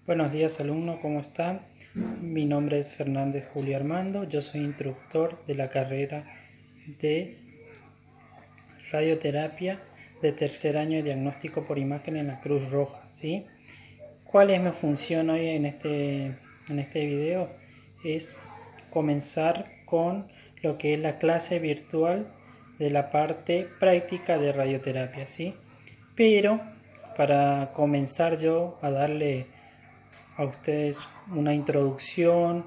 Buenos días alumnos, ¿cómo están? Mi nombre es Fernández Julio Armando, yo soy instructor de la carrera de radioterapia de tercer año de diagnóstico por imagen en la Cruz Roja, ¿sí? ¿Cuál es mi función hoy en este video? Es comenzar con lo que es la clase virtual de la parte práctica de radioterapia, ¿sí? Pero para comenzar yo a darle a ustedes una introducción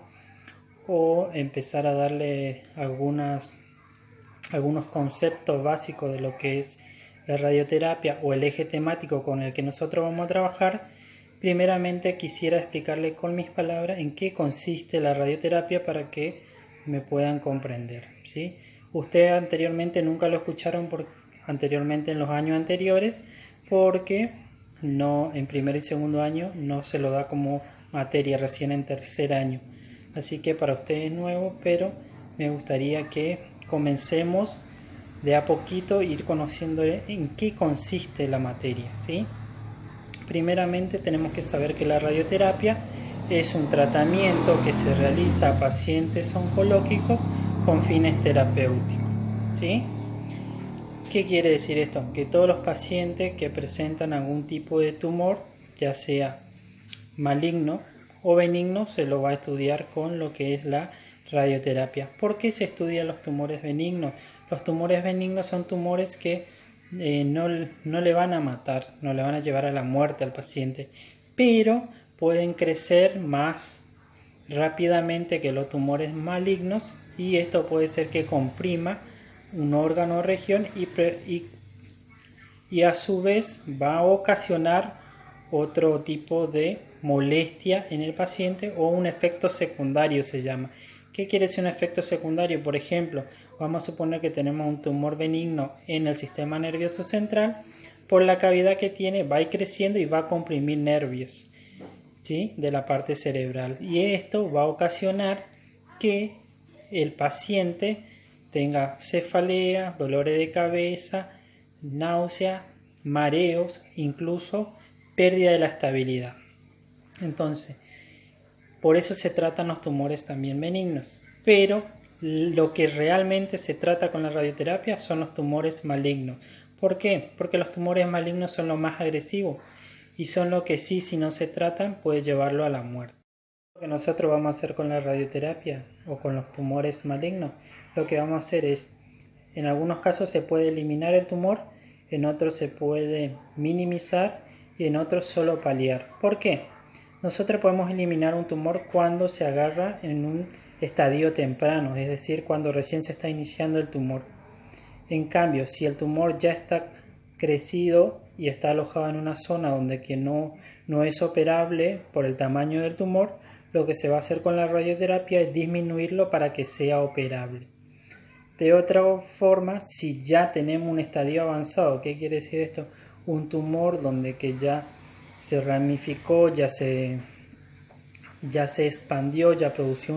o empezar a darle algunos conceptos básicos de lo que es la radioterapia o el eje temático con el que nosotros vamos a trabajar, primeramente quisiera explicarles con mis palabras en qué consiste la radioterapia para que me puedan comprender, ¿sí? Ustedes anteriormente nunca lo escucharon anteriormente en los años anteriores porque no, en primer y segundo año no se lo da como materia, recién en tercer año. Así que para ustedes es nuevo, pero me gustaría que comencemos de a poquito ir conociendo en qué consiste la materia, ¿sí? Primeramente tenemos que saber que la radioterapia es un tratamiento que se realiza a pacientes oncológicos con fines terapéuticos, ¿sí? ¿Qué quiere decir esto? Que todos los pacientes que presentan algún tipo de tumor, ya sea maligno o benigno, se lo va a estudiar con lo que es la radioterapia. ¿Por qué se estudian los tumores benignos? Los tumores benignos son tumores que no le van a matar, no le van a llevar a la muerte al paciente, pero pueden crecer más rápidamente que los tumores malignos y esto puede ser que comprima un órgano o región y a su vez va a ocasionar otro tipo de molestia en el paciente o un efecto secundario se llama. ¿Qué quiere decir un efecto secundario? Por ejemplo, vamos a suponer que tenemos un tumor benigno en el sistema nervioso central, por la cavidad que tiene va a ir creciendo y va a comprimir nervios, ¿sí?, de la parte cerebral, y esto va a ocasionar que el paciente tenga cefalea, dolores de cabeza, náusea, mareos, incluso pérdida de la estabilidad. Entonces, por eso se tratan los tumores también benignos, pero lo que realmente se trata con la radioterapia son los tumores malignos. ¿Por qué? Porque los tumores malignos son los más agresivos y son los que sí, si no se tratan, puede llevarlo a la muerte. Lo que nosotros vamos a hacer con la radioterapia o con los tumores malignos, lo que vamos a hacer es, en algunos casos se puede eliminar el tumor, en otros se puede minimizar y en otros solo paliar. ¿Por qué? Nosotros podemos eliminar un tumor cuando se agarra en un estadio temprano, es decir, cuando recién se está iniciando el tumor. En cambio, si el tumor ya está crecido y está alojado en una zona donde que no es operable por el tamaño del tumor, lo que se va a hacer con la radioterapia es disminuirlo para que sea operable. De otra forma, si ya tenemos un estadio avanzado, ¿qué quiere decir esto? Un tumor donde que ya se ramificó, ya se expandió, ya produjo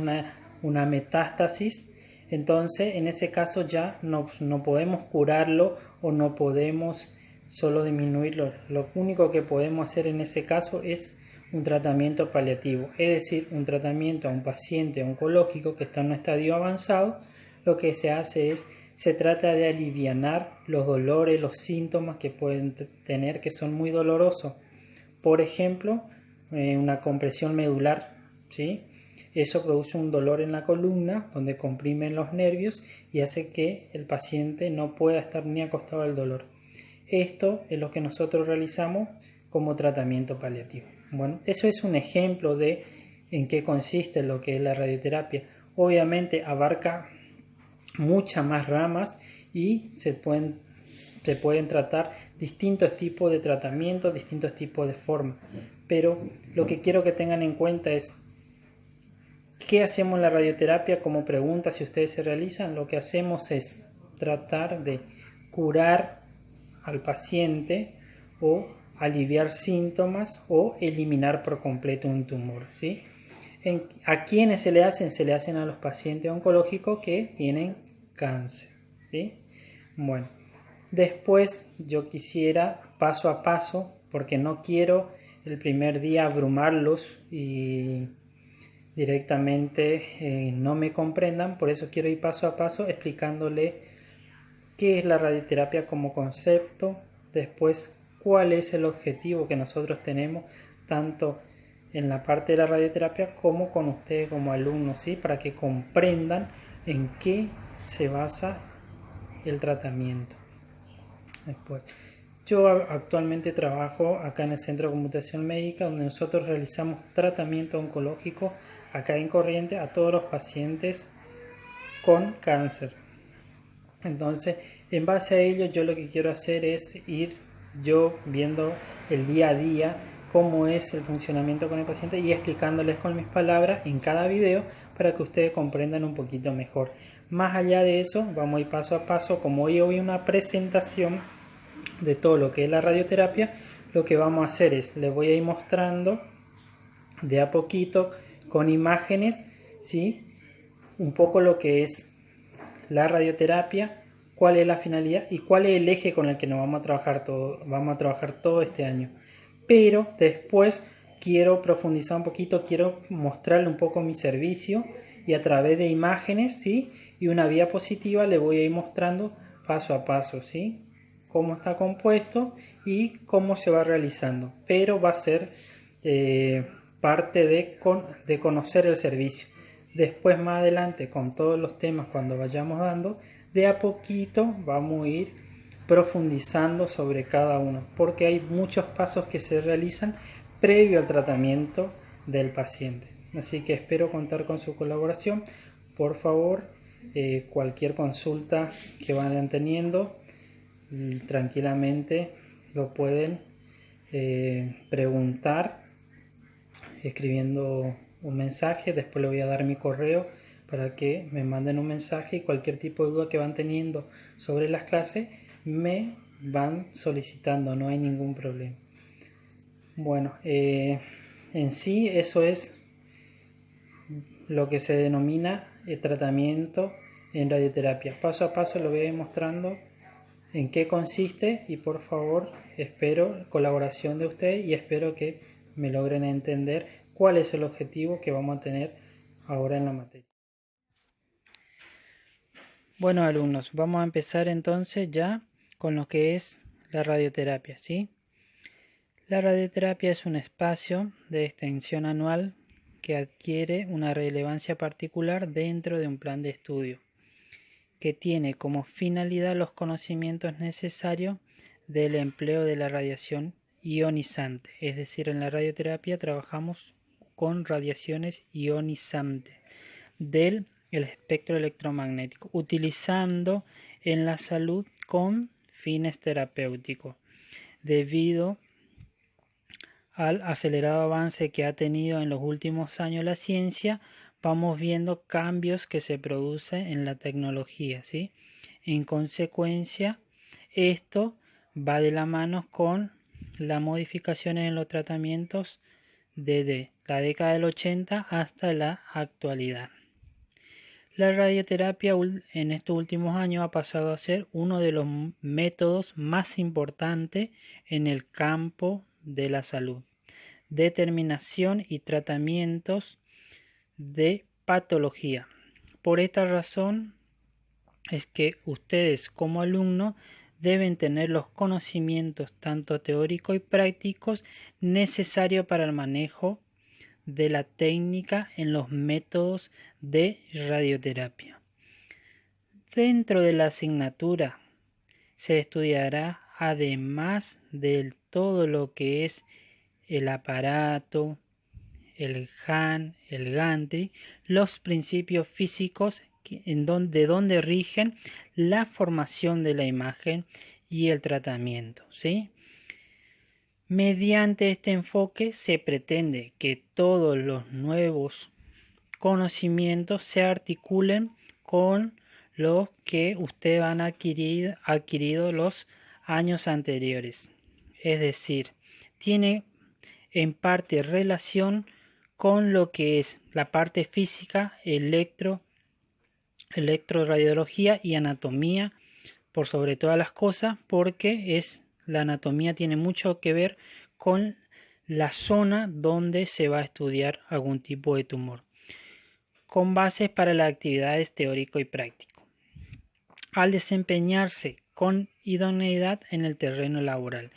una metástasis, entonces en ese caso ya no podemos curarlo o no podemos solo disminuirlo. Lo único que podemos hacer en ese caso es un tratamiento paliativo, es decir, un tratamiento a un paciente oncológico que está en un estadio avanzado. Lo que se hace es, se trata de alivianar los dolores, los síntomas que pueden tener, que son muy dolorosos. Por ejemplo, una compresión medular, ¿sí? Eso produce un dolor en la columna donde comprimen los nervios y hace que el paciente no pueda estar ni acostado al dolor. Esto es lo que nosotros realizamos como tratamiento paliativo. Bueno, eso es un ejemplo de en qué consiste lo que es la radioterapia. Obviamente abarca muchas más ramas y se pueden tratar distintos tipos de tratamientos, distintos tipos de formas. Pero lo que quiero que tengan en cuenta es ¿qué hacemos en la radioterapia? Como pregunta, si ustedes se realizan, lo que hacemos es tratar de curar al paciente o aliviar síntomas o eliminar por completo un tumor, ¿sí? ¿A quiénes se le hacen? Se le hacen a los pacientes oncológicos que tienen cáncer, ¿sí? Bueno, después yo quisiera paso a paso, porque no quiero el primer día abrumarlos y directamente no me comprendan. Por eso quiero ir paso a paso explicándole qué es la radioterapia como concepto, después cuál es el objetivo que nosotros tenemos, tanto en la parte de la radioterapia como con ustedes como alumnos, ¿sí? Para que comprendan en qué se basa el tratamiento. Después, yo actualmente trabajo acá en el Centro de Computación Médica, donde nosotros realizamos tratamiento oncológico acá en Corrientes a todos los pacientes con cáncer. Entonces, en base a ello, yo lo que quiero hacer es ir yo viendo el día a día cómo es el funcionamiento con el paciente y explicándoles con mis palabras en cada video para que ustedes comprendan un poquito mejor. Más allá de eso, vamos a ir paso a paso. Como hoy una presentación de todo lo que es la radioterapia, lo que vamos a hacer es, les voy a ir mostrando de a poquito con imágenes, ¿sí? Un poco lo que es la radioterapia, cuál es la finalidad y cuál es el eje con el que nos vamos a trabajar todo este año. Pero después quiero profundizar un poquito, quiero mostrarle un poco mi servicio y a través de imágenes, ¿sí? Y una diapositiva le voy a ir mostrando paso a paso, ¿sí? Cómo está compuesto y cómo se va realizando. Pero va a ser parte de conocer el servicio. Después más adelante con todos los temas cuando vayamos dando, de a poquito vamos a ir profundizando sobre cada uno, porque hay muchos pasos que se realizan previo al tratamiento del paciente. Así que espero contar con su colaboración. Por favor, cualquier consulta que vayan teniendo, tranquilamente lo pueden preguntar escribiendo un mensaje. Después le voy a dar mi correo para que me manden un mensaje y cualquier tipo de duda que van teniendo sobre las clases me van solicitando, no hay ningún problema. Bueno, en sí eso es lo que se denomina el tratamiento en radioterapia. Paso a paso lo voy a ir mostrando en qué consiste y por favor espero colaboración de ustedes y espero que me logren entender cuál es el objetivo que vamos a tener ahora en la materia. Bueno, alumnos, vamos a empezar entonces ya con lo que es la radioterapia, ¿sí? La radioterapia es un espacio de extensión anual que adquiere una relevancia particular dentro de un plan de estudio, que tiene como finalidad los conocimientos necesarios del empleo de la radiación ionizante. Es decir, en la radioterapia trabajamos con radiaciones ionizantes del espectro electromagnético, utilizando en la salud con fines terapéuticos. Debido al acelerado avance que ha tenido en los últimos años la ciencia, vamos viendo cambios que se producen en la tecnología, ¿sí? En consecuencia, esto va de la mano con las modificaciones en los tratamientos desde la década del 80 hasta la actualidad. La radioterapia en estos últimos años ha pasado a ser uno de los métodos más importantes en el campo de la salud, determinación y tratamientos de patología. Por esta razón es que ustedes como alumnos deben tener los conocimientos tanto teóricos y prácticos necesarios para el manejo de la técnica en los métodos de radioterapia. Dentro de la asignatura se estudiará, además de todo lo que es el aparato, el GAN, el gantry, los principios físicos de donde rigen la formación de la imagen y el tratamiento, ¿sí? Mediante este enfoque se pretende que todos los nuevos conocimientos se articulen con los que ustedes han adquirido los años anteriores. Es decir, tiene en parte relación con lo que es la parte física, electroradiología y anatomía, por sobre todas las cosas, porque la anatomía tiene mucho que ver con la zona donde se va a estudiar algún tipo de tumor, con bases para las actividades teórico y práctico, al desempeñarse con idoneidad en el terreno laboral.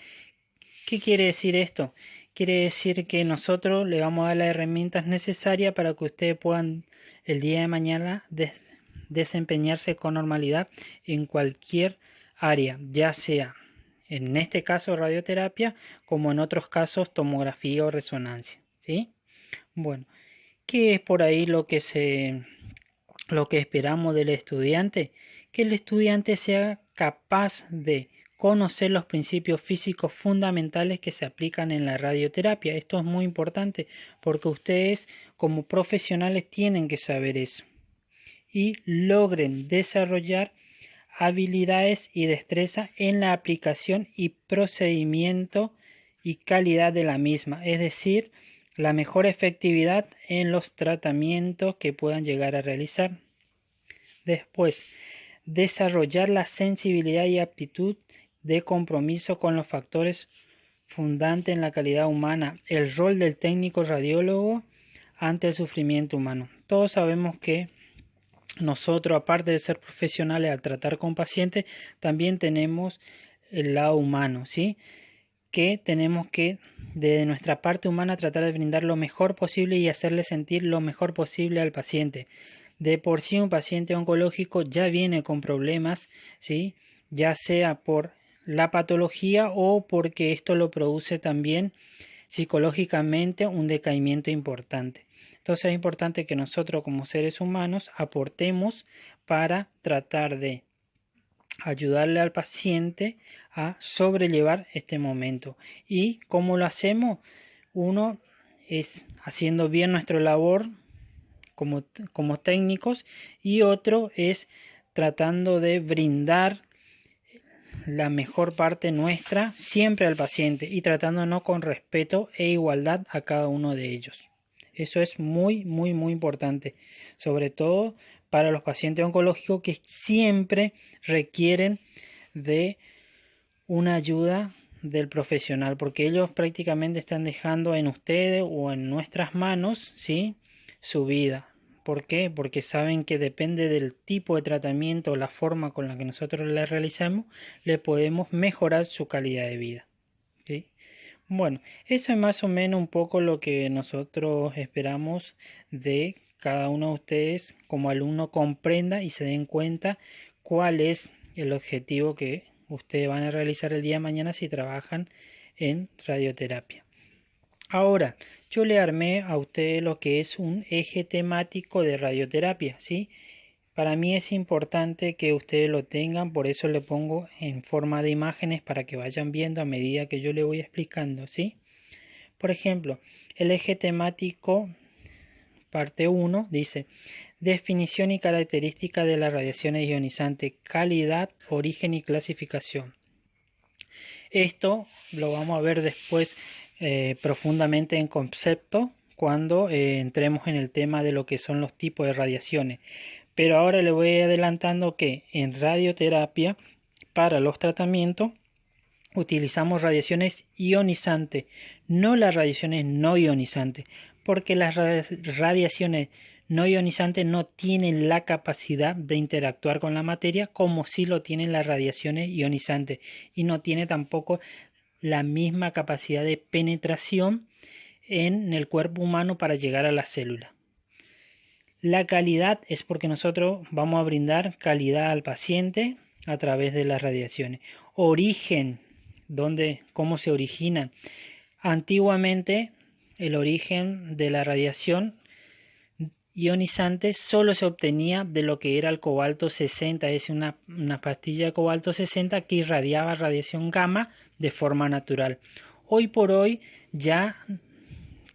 ¿Qué quiere decir esto? Quiere decir que nosotros le vamos a dar las herramientas necesarias para que ustedes puedan el día de mañana desempeñarse con normalidad en cualquier área, ya sea en este caso radioterapia, como en otros casos tomografía o resonancia, ¿sí? Bueno, ¿qué es por ahí lo que esperamos del estudiante? Que el estudiante sea capaz de conocer los principios físicos fundamentales que se aplican en la radioterapia. Esto es muy importante porque ustedes como profesionales tienen que saber eso y logren desarrollar habilidades y destreza en la aplicación y procedimiento y calidad de la misma, es decir, la mejor efectividad en los tratamientos que puedan llegar a realizar. Después, desarrollar la sensibilidad y aptitud de compromiso con los factores fundantes en la calidad humana, el rol del técnico radiólogo ante el sufrimiento humano. Todos sabemos que nosotros, aparte de ser profesionales al tratar con pacientes, también tenemos el lado humano, ¿sí? Que tenemos que, de nuestra parte humana, tratar de brindar lo mejor posible y hacerle sentir lo mejor posible al paciente. De por sí un paciente oncológico ya viene con problemas, ¿sí? Ya sea por la patología o porque esto lo produce también psicológicamente un decaimiento importante. Entonces es importante que nosotros como seres humanos aportemos para tratar de ayudarle al paciente a sobrellevar este momento. ¿Y cómo lo hacemos? Uno es haciendo bien nuestra labor como técnicos y otro es tratando de brindar la mejor parte nuestra siempre al paciente y tratándonos con respeto e igualdad a cada uno de ellos. Eso es muy, muy, muy importante, sobre todo para los pacientes oncológicos que siempre requieren de una ayuda del profesional, porque ellos prácticamente están dejando en ustedes o en nuestras manos, ¿sí?, su vida. ¿Por qué? Porque saben que depende del tipo de tratamiento o la forma con la que nosotros le realizamos, le podemos mejorar su calidad de vida, ¿sí? Bueno, eso es más o menos un poco lo que nosotros esperamos de cada uno de ustedes como alumno comprenda y se den cuenta cuál es el objetivo que ustedes van a realizar el día de mañana si trabajan en radioterapia. Ahora, yo le armé a ustedes lo que es un eje temático de radioterapia, ¿sí? Para mí es importante que ustedes lo tengan, por eso le pongo en forma de imágenes para que vayan viendo a medida que yo le voy explicando, ¿sí? Por ejemplo, el eje temático parte 1 dice: definición y característica de las radiaciones ionizantes, calidad, origen y clasificación. Esto lo vamos a ver después profundamente en concepto cuando entremos en el tema de lo que son los tipos de radiaciones. Pero ahora le voy adelantando que en radioterapia para los tratamientos utilizamos radiaciones ionizantes, no las radiaciones no ionizantes, porque las radiaciones no ionizantes no tienen la capacidad de interactuar con la materia como sí lo tienen las radiaciones ionizantes y no tiene tampoco la misma capacidad de penetración en el cuerpo humano para llegar a la célula. La calidad es porque nosotros vamos a brindar calidad al paciente a través de las radiaciones. Origen, cómo se originan. Antiguamente el origen de la radiación ionizante solo se obtenía de lo que era el cobalto 60, es una pastilla de cobalto 60 que irradiaba radiación gamma de forma natural. Hoy por hoy ya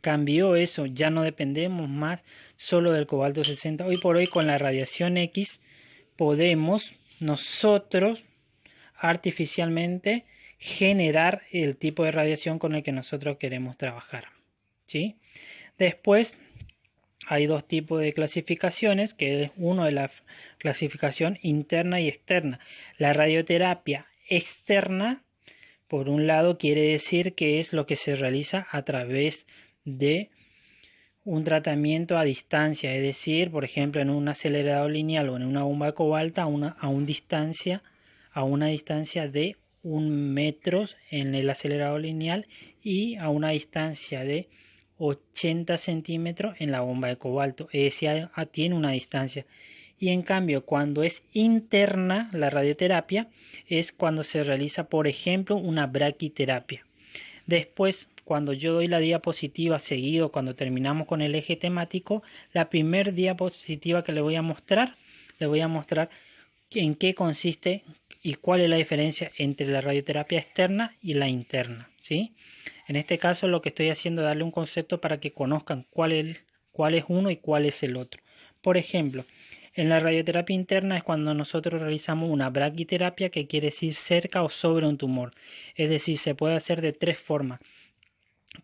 cambió eso, ya no dependemos más solo del cobalto 60. Hoy por hoy con la radiación X podemos nosotros artificialmente generar el tipo de radiación con el que nosotros queremos trabajar, ¿sí? Después hay dos tipos de clasificaciones, que es uno de la clasificación interna y externa. La radioterapia externa Por un lado quiere decir que es lo que se realiza a través de un tratamiento a distancia, es decir, por ejemplo, en un acelerador lineal o en una bomba de cobalto a una distancia de 1 metro en el acelerador lineal y a una distancia de 80 centímetros en la bomba de cobalto, es decir, tiene una distancia. Y en cambio, cuando es interna la radioterapia, es cuando se realiza, por ejemplo, una braquiterapia. Después, cuando yo doy la diapositiva seguido, cuando terminamos con el eje temático, la primer diapositiva que le voy a mostrar en qué consiste y cuál es la diferencia entre la radioterapia externa y la interna, ¿sí? En este caso lo que estoy haciendo es darle un concepto para que conozcan cuál es uno y cuál es el otro. Por ejemplo, en la radioterapia interna es cuando nosotros realizamos una braquiterapia, que quiere decir cerca o sobre un tumor. Es decir, se puede hacer de 3 formas,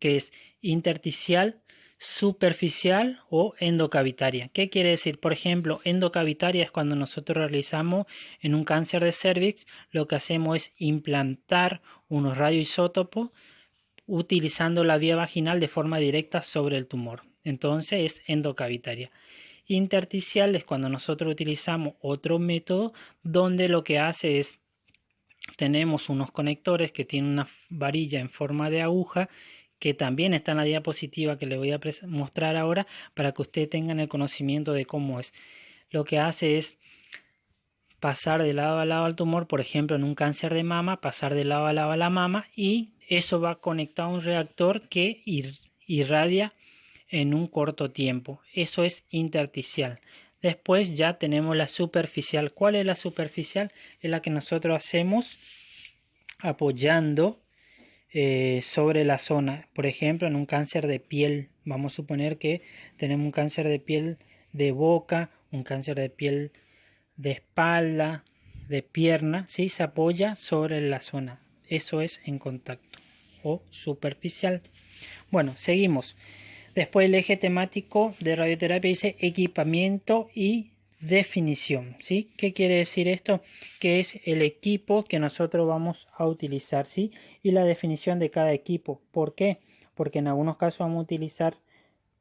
que es intersticial, superficial o endocavitaria. ¿Qué quiere decir? Por ejemplo, endocavitaria es cuando nosotros realizamos en un cáncer de cervix, lo que hacemos es implantar unos radioisótopos utilizando la vía vaginal de forma directa sobre el tumor. Entonces es endocavitaria. Intersticial es cuando nosotros utilizamos otro método donde lo que hace es, tenemos unos conectores que tienen una varilla en forma de aguja, que también está en la diapositiva que le voy a mostrar ahora para que ustedes tengan el conocimiento de cómo es. Lo que hace es pasar de lado a lado al tumor, por ejemplo en un cáncer de mama, pasar de lado a lado a la mama, y eso va conectado a un reactor que irradia en un corto tiempo. Eso es intersticial. Después ya tenemos la superficial. ¿Cuál es la superficial? Es la que nosotros hacemos apoyando sobre la zona. Por ejemplo, en un cáncer de piel. Vamos a suponer que tenemos un cáncer de piel de boca, un cáncer de piel de espalda, de pierna, ¿sí? Se apoya sobre la zona. Eso es en contacto o superficial. Bueno, seguimos. Después el eje temático de radioterapia dice equipamiento y definición, ¿sí? ¿Qué quiere decir esto? Que es el equipo que nosotros vamos a utilizar, ¿sí? Y la definición de cada equipo. ¿Por qué? Porque en algunos casos vamos a utilizar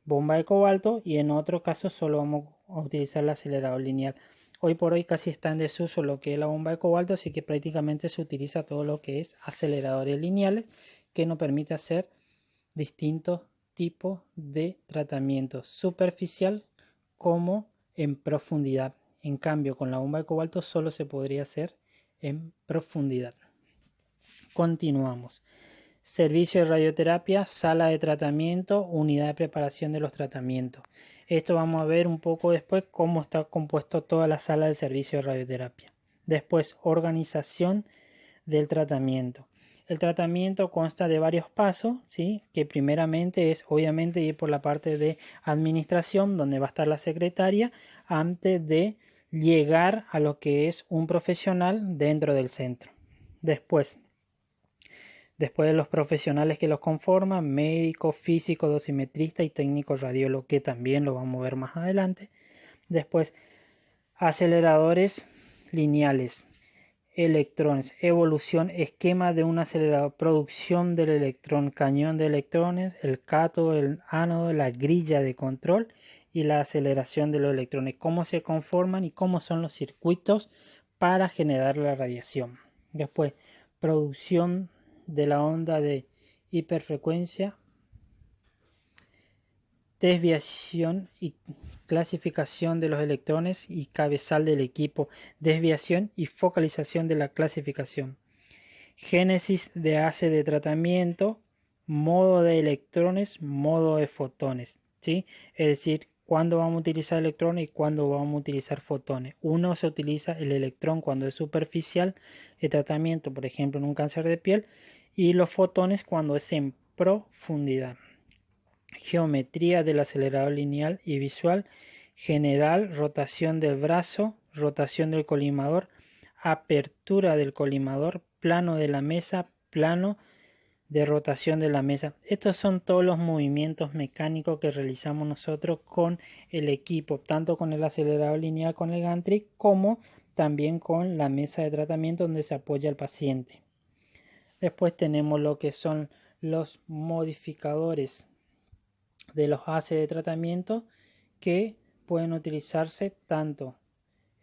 bomba de cobalto y en otros casos solo vamos a utilizar el acelerador lineal. Hoy por hoy casi está en desuso lo que es la bomba de cobalto, así que prácticamente se utiliza todo lo que es aceleradores lineales, que nos permite hacer distintos tipos de tratamiento superficial como en profundidad. En cambio, con la bomba de cobalto solo se podría hacer en profundidad. Continuamos. Servicio de radioterapia, sala de tratamiento, unidad de preparación de los tratamientos. Esto vamos a ver un poco después cómo está compuesto toda la sala del servicio de radioterapia. Después, organización del tratamiento. El tratamiento consta de varios pasos, ¿sí? Que primeramente es obviamente ir por la parte de administración, donde va a estar la secretaria, antes de llegar a lo que es un profesional dentro del centro. Después de los profesionales que los conforman, médico, físico, dosimetrista y técnico radiólogo, que también lo vamos a ver más adelante. Después, aceleradores lineales, electrones, evolución, esquema de un acelerador, producción del electrón, cañón de electrones, el cátodo, el ánodo, la grilla de control y la aceleración de los electrones, cómo se conforman y cómo son los circuitos para generar la radiación. Después, producción de la onda de hiperfrecuencia, desviación y clasificación de los electrones y cabezal del equipo, desviación y focalización de la clasificación, génesis de haz de tratamiento, modo de electrones, modo de fotones, ¿sí? Es decir, cuándo vamos a utilizar electrones y cuándo vamos a utilizar fotones. Uno se utiliza el electrón cuando es superficial de tratamiento, por ejemplo en un cáncer de piel, y los fotones cuando es en profundidad. Geometría del acelerador lineal y visual, general, rotación del brazo, rotación del colimador, apertura del colimador, plano de la mesa, plano de rotación de la mesa. Estos son todos los movimientos mecánicos que realizamos nosotros con el equipo, tanto con el acelerador lineal con el gantry como también con la mesa de tratamiento donde se apoya el paciente. Después tenemos lo que son los modificadores de los haces de tratamiento, que pueden utilizarse tanto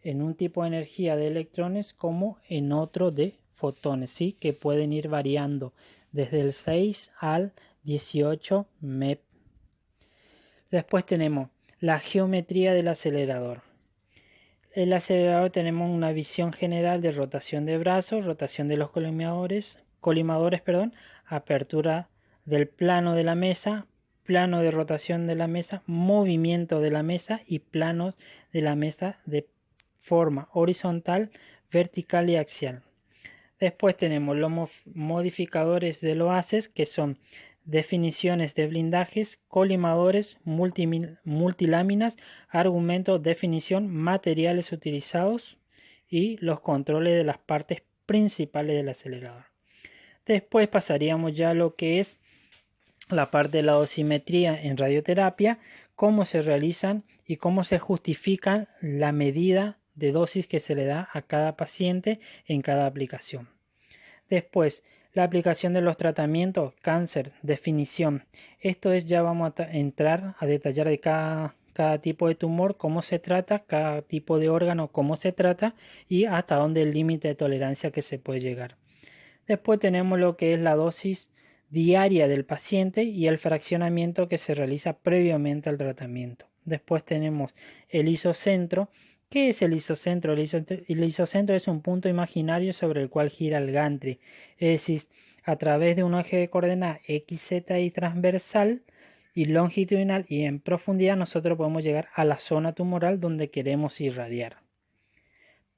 en un tipo de energía de electrones como en otro de fotones, ¿sí? Que pueden ir variando desde el 6 al 18 MeV. Después tenemos la geometría del acelerador. El acelerador tenemos una visión general de rotación de brazos, rotación de los colimadores, apertura del plano de la mesa, plano de rotación de la mesa, movimiento de la mesa y planos de la mesa de forma horizontal, vertical y axial. Después tenemos los modificadores de los haces, que son definiciones de blindajes, colimadores, multiláminas, argumentos, definición, materiales utilizados y los controles de las partes principales del acelerador. Después pasaríamos ya a lo que es la parte de la dosimetría en radioterapia, cómo se realizan y cómo se justifican la medida de dosis que se le da a cada paciente en cada aplicación. Después, la aplicación de los tratamientos, cáncer, definición. Esto es, ya vamos a entrar a detallar de cada tipo de tumor, cómo se trata, cada tipo de órgano, cómo se trata y hasta dónde el límite de tolerancia que se puede llegar. Después tenemos lo que es la dosis diaria del paciente y el fraccionamiento que se realiza previamente al tratamiento. Después tenemos el isocentro. ¿Qué es el isocentro? El isocentro es un punto imaginario sobre el cual gira el gantry, es decir, a través de un eje de coordenadas x, z y transversal y longitudinal y en profundidad nosotros podemos llegar a la zona tumoral donde queremos irradiar.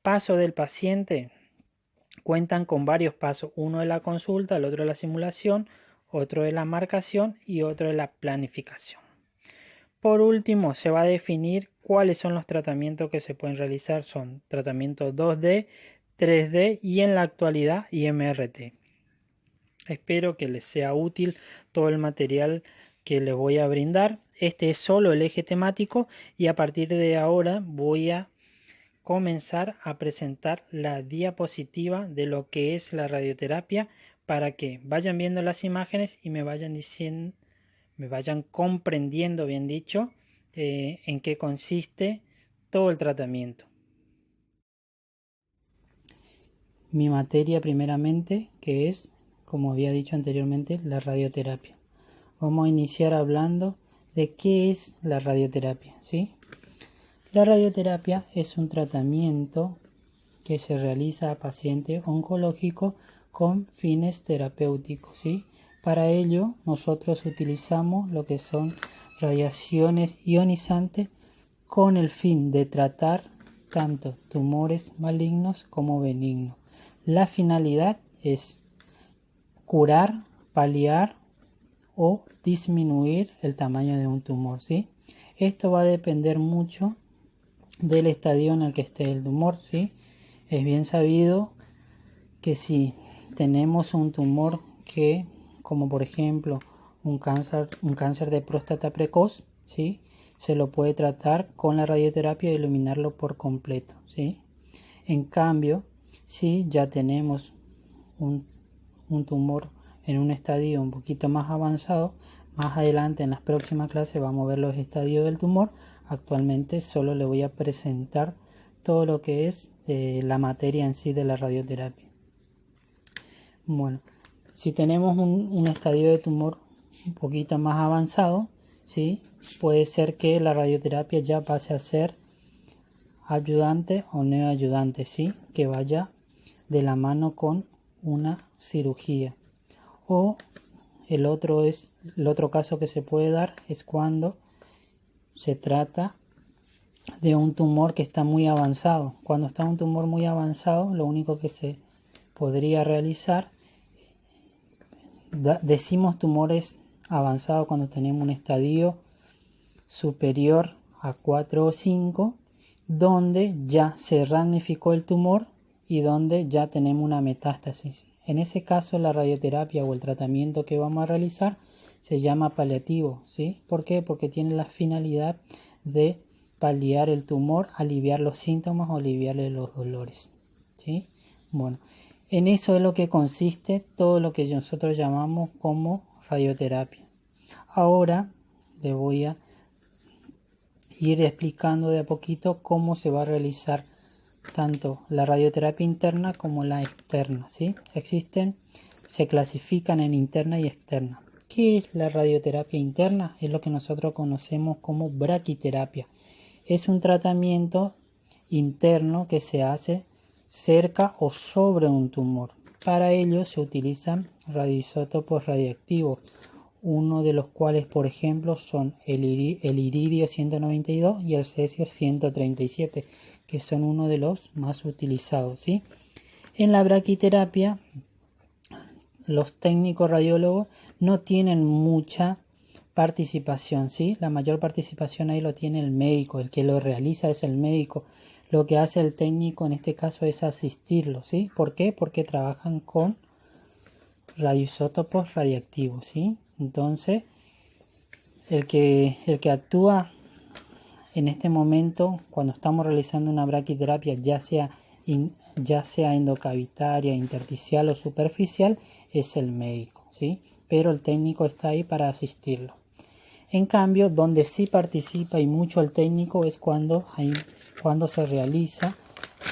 Paso del paciente. Cuentan con varios pasos, uno de la consulta, el otro de la simulación, otro de la marcación y otro de la planificación. Por último, se va a definir cuáles son los tratamientos que se pueden realizar. Son tratamientos 2D, 3D y en la actualidad IMRT. Espero que les sea útil todo el material que les voy a brindar. Este es solo el eje temático y a partir de ahora voy a comenzar a presentar la diapositiva de lo que es la radioterapia para que vayan viendo las imágenes y me vayan diciendo, me vayan comprendiendo, bien dicho, en qué consiste todo el tratamiento. Mi materia primeramente, que es, como había dicho anteriormente, la radioterapia. Vamos a iniciar hablando de qué es la radioterapia, ¿sí? La radioterapia es un tratamiento que se realiza a pacientes oncológicos con fines terapéuticos, ¿sí? Para ello nosotros utilizamos lo que son radiaciones ionizantes con el fin de tratar tanto tumores malignos como benignos. La finalidad es curar, paliar o disminuir el tamaño de un tumor, ¿sí? Esto va a depender mucho del estadio en el que esté el tumor, ¿sí? Es bien sabido que si tenemos un tumor que, como por ejemplo un cáncer de próstata precoz, ¿sí? Se lo puede tratar con la radioterapia y eliminarlo por completo, ¿sí? En cambio, si ya tenemos un tumor en un estadio un poquito más avanzado, más adelante en las próximas clases vamos a ver los estadios del tumor. Actualmente solo le voy a presentar todo lo que es la materia en sí de la radioterapia. Bueno, si tenemos un estadio de tumor un poquito más avanzado, ¿sí? Puede ser que la radioterapia ya pase a ser ayudante o neoayudante, ¿sí? Que vaya de la mano con una cirugía. O el otro caso que se puede dar es cuando se trata de un tumor que está muy avanzado. Cuando está un tumor muy avanzado, lo único que se podría realizar, decimos tumores avanzados cuando tenemos un estadio superior a 4 o 5, donde ya se ramificó el tumor y donde ya tenemos una metástasis. En ese caso, la radioterapia o el tratamiento que vamos a realizar se llama paliativo, ¿sí? ¿Por qué? Porque tiene la finalidad de paliar el tumor, aliviar los síntomas o aliviarle los dolores, ¿sí? Bueno, En eso es lo que consiste todo lo que nosotros llamamos como radioterapia. Ahora le voy a ir explicando de a poquito cómo se va a realizar tanto la radioterapia interna como la externa, ¿sí? Se clasifican en interna y externa. ¿Qué es la radioterapia interna? Es lo que nosotros conocemos como braquiterapia. Es un tratamiento interno que se hace cerca o sobre un tumor. Para ello se utilizan radioisótopos radiactivos, uno de los cuales, por ejemplo, son el iridio 192 y el cesio 137, que son uno de los más utilizados, ¿sí? En la braquiterapia, los técnicos radiólogos no tienen mucha participación, ¿sí? La mayor participación ahí lo tiene el médico, el que lo realiza es el médico. Lo que hace el técnico en este caso es asistirlo, ¿sí? ¿Por qué? Porque trabajan con radioisótopos radiactivos, ¿sí? Entonces, el que actúa en este momento, cuando estamos realizando una braquiterapia, ya sea endocavitaria, intersticial o superficial, es el médico, ¿sí? Pero el técnico está ahí para asistirlo. En cambio, donde sí participa y mucho el técnico es cuando se realiza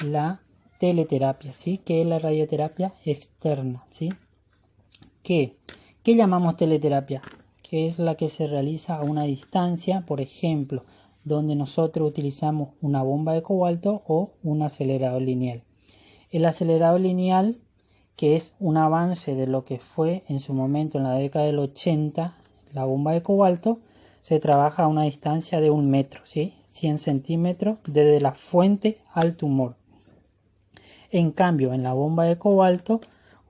la teleterapia, ¿sí? Que es la radioterapia externa, ¿sí? ¿Qué llamamos teleterapia? Que es la que se realiza a una distancia, por ejemplo, donde nosotros utilizamos una bomba de cobalto o un acelerador lineal. El acelerador lineal, que es un avance de lo que fue en su momento en la década del 80, la bomba de cobalto, se trabaja a una distancia de 1 metro, ¿sí? 100 centímetros desde la fuente al tumor. En cambio, en la bomba de cobalto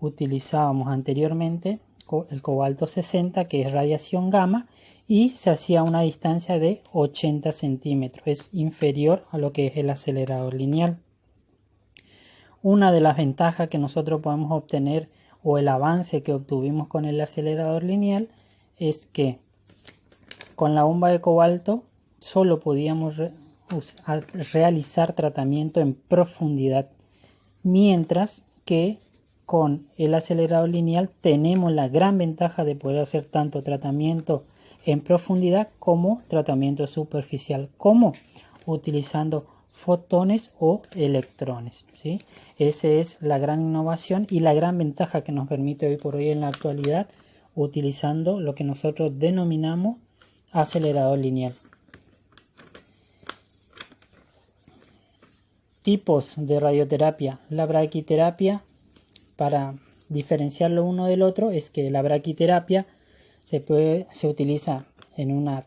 utilizábamos anteriormente el cobalto 60, que es radiación gamma, y se hacía a una distancia de 80 centímetros. Es inferior a lo que es el acelerador lineal. Una de las ventajas que nosotros podemos obtener, o el avance que obtuvimos con el acelerador lineal, es que con la bomba de cobalto solo podíamos realizar tratamiento en profundidad, mientras que con el acelerador lineal tenemos la gran ventaja de poder hacer tanto tratamiento en profundidad como tratamiento superficial, como utilizando fotones o electrones, ¿sí? Esa es la gran innovación y la gran ventaja que nos permite hoy por hoy en la actualidad, utilizando lo que nosotros denominamos acelerador lineal. Tipos de radioterapia. La braquiterapia, para diferenciarlo uno del otro, es que la braquiterapia se utiliza en una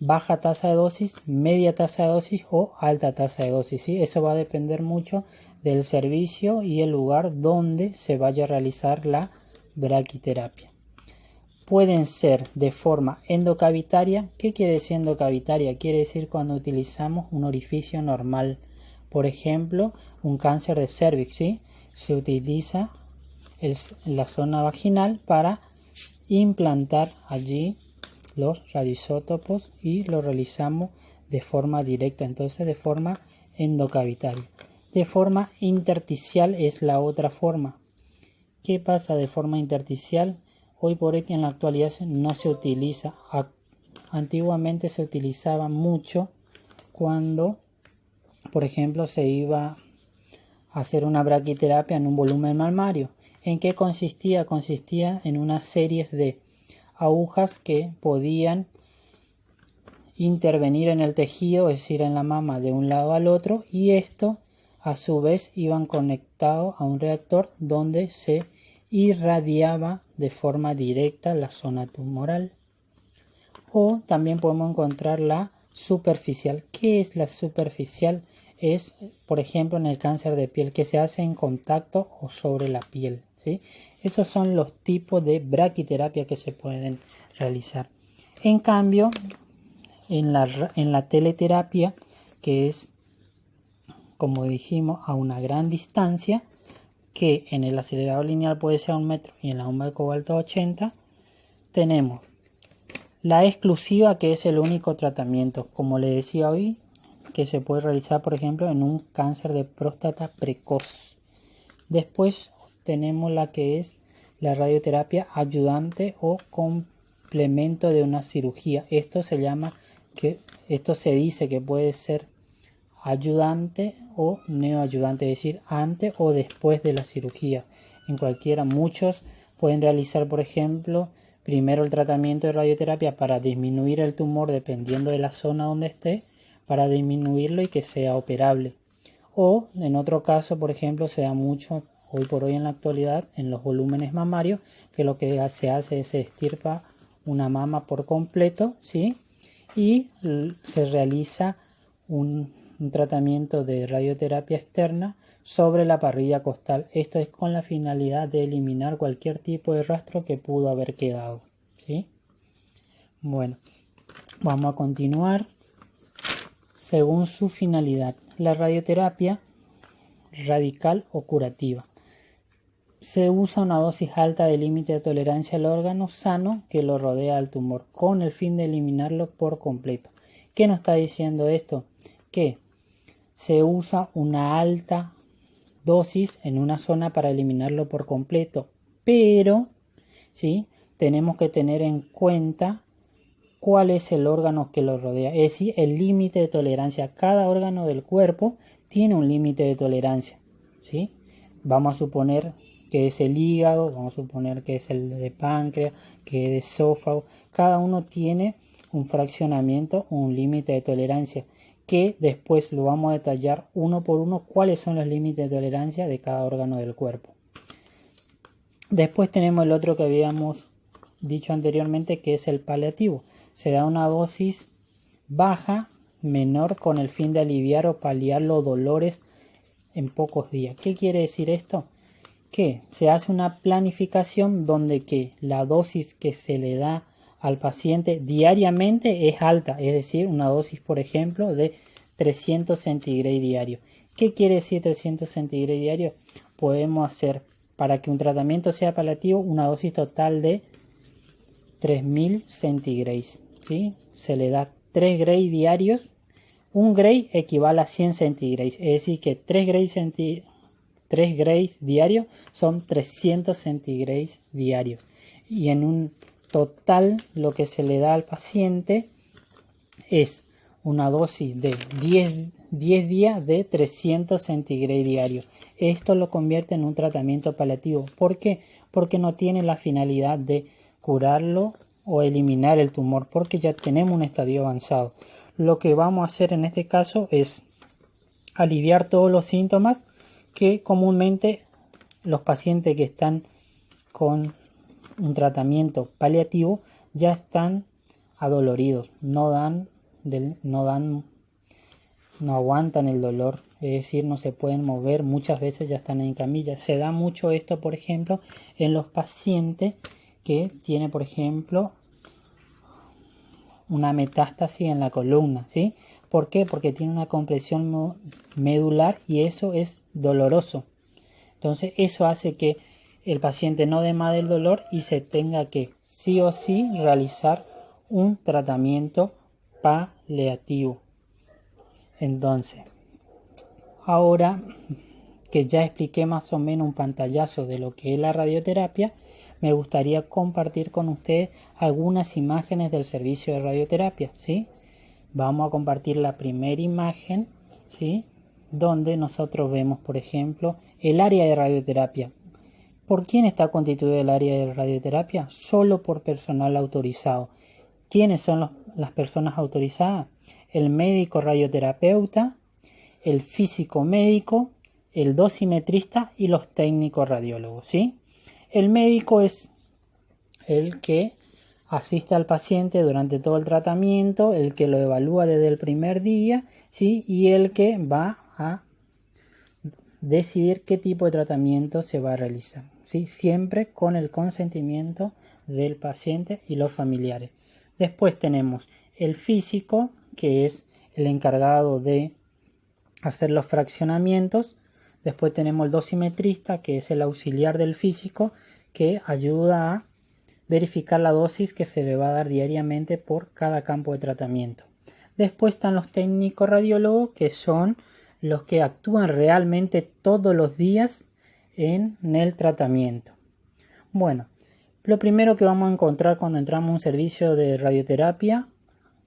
baja tasa de dosis, media tasa de dosis o alta tasa de dosis, ¿sí? Eso va a depender mucho del servicio y el lugar donde se vaya a realizar la braquiterapia. Pueden ser de forma endocavitaria. ¿Qué quiere decir endocavitaria? Quiere decir cuando utilizamos un orificio normal. Por ejemplo, un cáncer de cervix, ¿sí? Se utiliza la zona vaginal para implantar allí los radioisótopos y lo realizamos de forma directa, entonces de forma endocavitaria. De forma intersticial es la otra forma. ¿Qué pasa de forma intersticial? Hoy por hoy en la actualidad no se utiliza. Antiguamente se utilizaba mucho cuando, por ejemplo, se iba a hacer una braquiterapia en un volumen mamario. ¿En qué consistía? Consistía en unas series de agujas que podían intervenir en el tejido, es decir, en la mama de un lado al otro, y esto a su vez iban conectados a un reactor donde se irradiaba de forma directa la zona tumoral. O también podemos encontrar la superficial. ¿Qué es la superficial? Es, por ejemplo, en el cáncer de piel, que se hace en contacto o sobre la piel, ¿sí? Esos son los tipos de braquiterapia que se pueden realizar. En cambio, en la teleterapia, que es, como dijimos, a una gran distancia, que en el acelerador lineal puede ser a 1 metro y en la bomba de cobalto a 80, tenemos la exclusiva, que es el único tratamiento, como le decía hoy, que se puede realizar, por ejemplo, en un cáncer de próstata precoz. Después tenemos la que es la radioterapia ayudante o complemento de una cirugía. Esto se dice que puede ser ayudante o neoayudante, es decir, antes o después de la cirugía. En cualquiera, muchos pueden realizar, por ejemplo, primero el tratamiento de radioterapia para disminuir el tumor dependiendo de la zona donde esté, para disminuirlo y que sea operable. O en otro caso, por ejemplo, se da mucho hoy por hoy en la actualidad en los volúmenes mamarios, que lo que se hace es se extirpa una mama por completo, ¿sí? Y se realiza un tratamiento de radioterapia externa sobre la parrilla costal. Esto es con la finalidad de eliminar cualquier tipo de rastro que pudo haber quedado, ¿sí? Bueno, vamos a continuar. Según su finalidad, la radioterapia radical o curativa. Se usa una dosis alta de límite de tolerancia al órgano sano que lo rodea al tumor, con el fin de eliminarlo por completo. ¿Qué nos está diciendo esto? Que se usa una alta dosis en una zona para eliminarlo por completo, pero ¿sí? Tenemos que tener en cuenta cuál es el órgano que lo rodea, es decir, el límite de tolerancia. Cada órgano del cuerpo tiene un límite de tolerancia, ¿sí? Vamos a suponer que es el hígado, vamos a suponer que es el de páncreas, que es el esófago. Cada uno tiene un fraccionamiento, un límite de tolerancia, que después lo vamos a detallar uno por uno cuáles son los límites de tolerancia de cada órgano del cuerpo. Después tenemos el otro que habíamos dicho anteriormente, que es el paliativo. Se da una dosis baja, menor, con el fin de aliviar o paliar los dolores en pocos días. ¿Qué quiere decir esto? Que se hace una planificación donde que la dosis que se le da al paciente diariamente es alta, es decir, una dosis, por ejemplo, de 300 centígrados diarios. ¿Qué quiere decir 300 centígrados diarios? Podemos hacer, para que un tratamiento sea paliativo, una dosis total de 3000 centígrados, ¿sí? Se le da 3 grays diarios. Un gray equivale a 100 centígrados, es decir, que 3 grays diarios son 300 centígrados diarios. Y en un total lo que se le da al paciente es una dosis de 10 días de 300 centígrados diarios. Esto lo convierte en un tratamiento paliativo. ¿Por qué? Porque no tiene la finalidad de curarlo o eliminar el tumor, porque ya tenemos un estadio avanzado. Lo que vamos a hacer en este caso es aliviar todos los síntomas que comúnmente los pacientes que están con un tratamiento paliativo ya están adoloridos, no aguantan el dolor, es decir, no se pueden mover, muchas veces ya están en camilla. Se da mucho esto, por ejemplo, en los pacientes que tienen, por ejemplo, una metástasis en la columna, ¿sí? ¿Por qué? Porque tiene una compresión medular y eso es doloroso. Entonces eso hace que el paciente no dé más del dolor y se tenga que sí o sí realizar un tratamiento paliativo. Entonces, ahora que ya expliqué más o menos un pantallazo de lo que es la radioterapia, me gustaría compartir con ustedes algunas imágenes del servicio de radioterapia, ¿sí? Vamos a compartir la primera imagen, ¿sí? Donde nosotros vemos, por ejemplo, el área de radioterapia. ¿Por quién está constituido el área de radioterapia? Solo por personal autorizado. ¿Quiénes son las personas autorizadas? El médico radioterapeuta, el físico médico, el dosimetrista y los técnicos radiólogos, ¿sí? El médico es el que asiste al paciente durante todo el tratamiento, el que lo evalúa desde el primer día, ¿sí? Y el que va a decidir qué tipo de tratamiento se va a realizar, ¿sí? Siempre con el consentimiento del paciente y los familiares. Después tenemos el físico, que es el encargado de hacer los fraccionamientos. Después tenemos el dosimetrista, que es el auxiliar del físico, que ayuda a verificar la dosis que se le va a dar diariamente por cada campo de tratamiento. Después están los técnicos radiólogos, que son los que actúan realmente todos los días en el tratamiento. Bueno, lo primero que vamos a encontrar cuando entramos a un servicio de radioterapia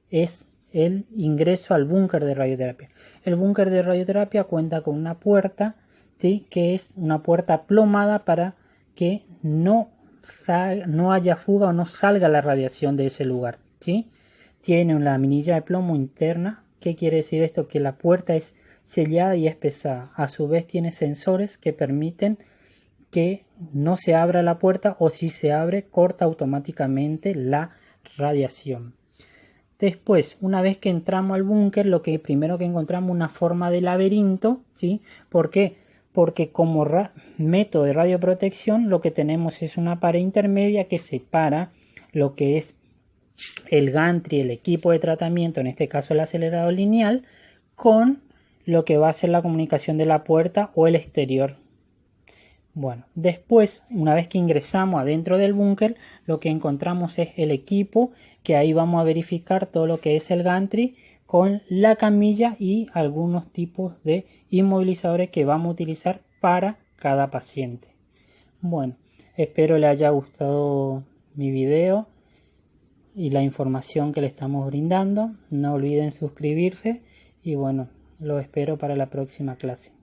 es el ingreso al búnker de radioterapia. El búnker de radioterapia cuenta con una puerta, ¿sí?, que es una puerta plomada para que no haya fuga o no salga la radiación de ese lugar, ¿sí? Tiene una laminilla de plomo interna. ¿Qué quiere decir esto? Que la puerta es sellada y es pesada. A su vez tiene sensores que permiten que no se abra la puerta, o si se abre corta automáticamente la radiación. Después, una vez que entramos al búnker, lo que primero que encontramos una forma de laberinto, ¿sí? ¿Por qué? Porque como método de radioprotección lo que tenemos es una pared intermedia que separa lo que es el gantry, el equipo de tratamiento, en este caso el acelerador lineal, con lo que va a ser la comunicación de la puerta o el exterior. Bueno, después, una vez que ingresamos adentro del búnker, lo que encontramos es el equipo, que ahí vamos a verificar todo lo que es el gantry con la camilla y algunos tipos de inmovilizadores que vamos a utilizar para cada paciente. Bueno, espero le haya gustado mi video y la información que le estamos brindando. No olviden suscribirse y bueno, lo espero para la próxima clase.